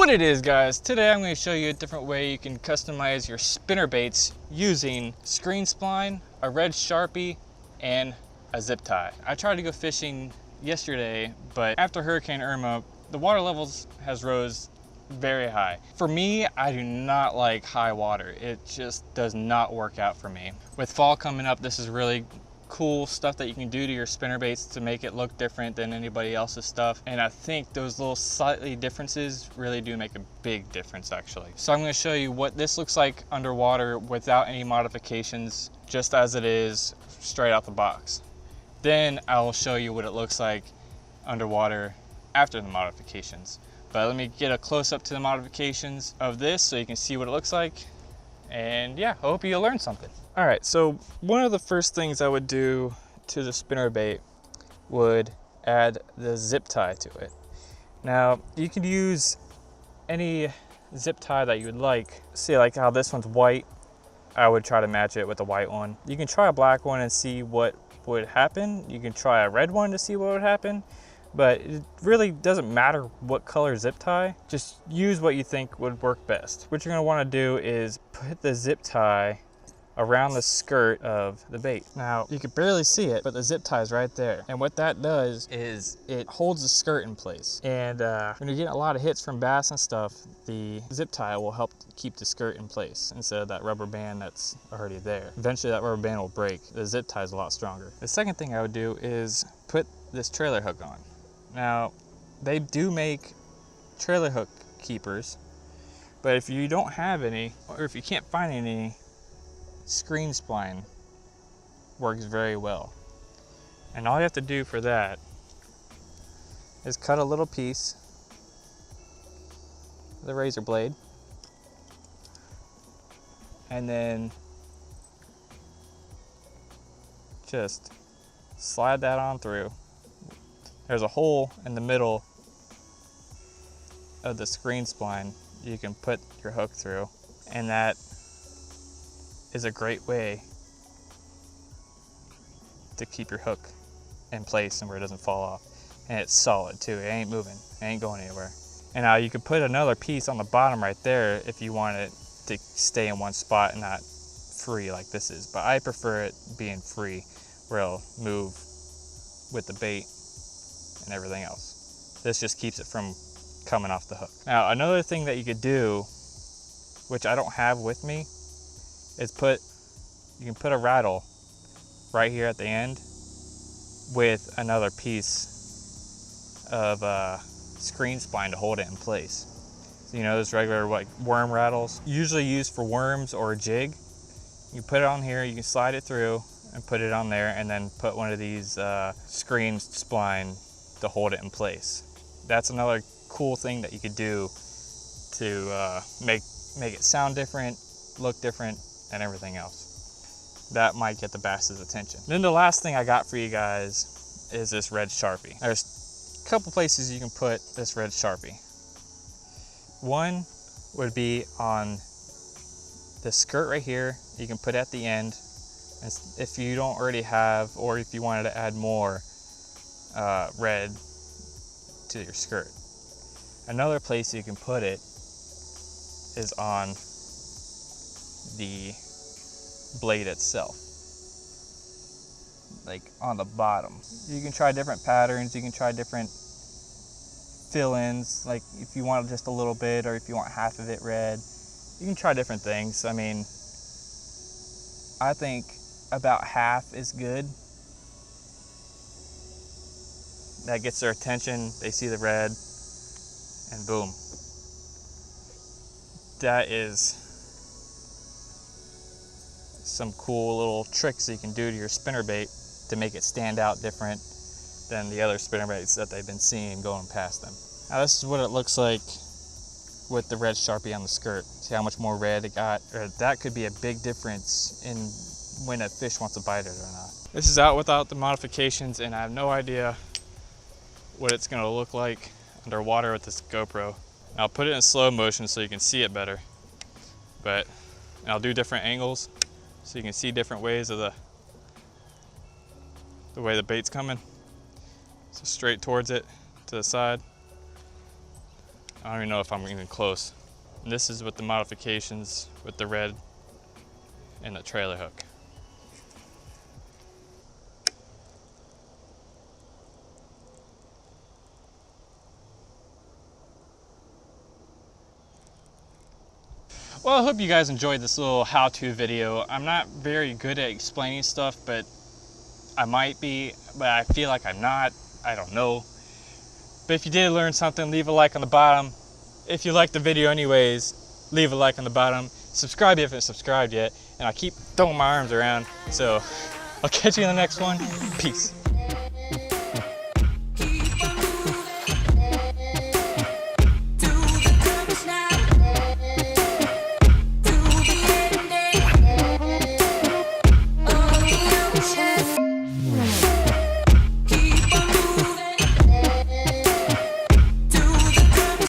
What it is, guys, today I'm going to show you a different way you can customize your spinner baits using screen spline, a red Sharpie, and a zip tie. I tried to go fishing yesterday, but after Hurricane Irma, the water levels has rose very high. For me, I do not like high water. It just does not work out for me. With fall coming up, this is really cool stuff that you can do to your spinner baits to make it look different than anybody else's stuff. And I think those little slightly differences really do make a big difference actually. So I'm going to show you what this looks like underwater without any modifications, just as it is straight out the box. Then I'll show you what it looks like underwater after the modifications. But let me get a close up to the modifications of this so you can see what it looks like. And yeah, I hope you learned something. All right, so one of the first things I would do to the spinnerbait would add the zip tie to it. Now, you could use any zip tie that you would like. See, like how this one's white, I would try to match it with the white one. You can try a black one and see what would happen. You can try a red one to see what would happen. But it really doesn't matter what color zip tie, just use what you think would work best. What you're gonna wanna do is put the zip tie around the skirt of the bait. Now, you can barely see it, but the zip tie is right there. And what that does is it holds the skirt in place. And when you're getting a lot of hits from bass and stuff, the zip tie will help keep the skirt in place instead of that rubber band that's already there. Eventually that rubber band will break. The zip tie is a lot stronger. The second thing I would do is put this trailer hook on. Now, they do make trailer hook keepers, but if you don't have any, or if you can't find any, screen spline works very well. And all you have to do for that is cut a little piece with a razor blade, and then just slide that on through. There's a hole in the middle of the screen spline you can put your hook through, and that is a great way to keep your hook in place and where it doesn't fall off. And it's solid too, it ain't moving, it ain't going anywhere. And now you could put another piece on the bottom right there if you want it to stay in one spot and not free like this is. But I prefer it being free where it'll move with the bait and everything else. This just keeps it from coming off the hook. Now, another thing that you could do, which I don't have with me, is you can put a rattle right here at the end with another piece of screen spline to hold it in place. So, you know, those regular like worm rattles, usually used for worms or a jig. You put it on here, you can slide it through and put it on there, and then put one of these screen spline to hold it in place. That's another cool thing that you could do to make it sound different, look different, and everything else. That might get the bass's attention. Then the last thing I got for you guys is this red Sharpie. There's a couple places you can put this red Sharpie. One would be on the skirt right here. You can put at the end. If you don't already have, or if you wanted to add more red to your skirt. Another place you can put it is on the blade itself, like on the bottom. You can try different patterns, you can try different fill-ins, like if you want just a little bit or if you want half of it red. You can try different things. I mean, I think about half is good. That gets their attention, they see the red, and boom. That is some cool little tricks that you can do to your spinnerbait to make it stand out different than the other spinnerbaits that they've been seeing going past them. Now this is what it looks like with the red Sharpie on the skirt. See how much more red it got? Or that could be a big difference in when a fish wants to bite it or not. This is out without the modifications, and I have no idea what it's gonna look like underwater with this GoPro. I'll put it in slow motion so you can see it better, but I'll do different angles so you can see different ways of the way the bait's coming. So straight towards it, to the side. I don't even know if I'm even close. And this is with the modifications with the red and the trailer hook. Well, I hope you guys enjoyed this little how-to video. I'm not very good at explaining stuff, but I might be, but I feel like I'm not. I don't know. But if you did learn something, leave a like on the bottom. If you liked the video anyways, leave a like on the bottom. Subscribe if you haven't subscribed yet. And I keep throwing my arms around. So I'll catch you in the next one. Peace.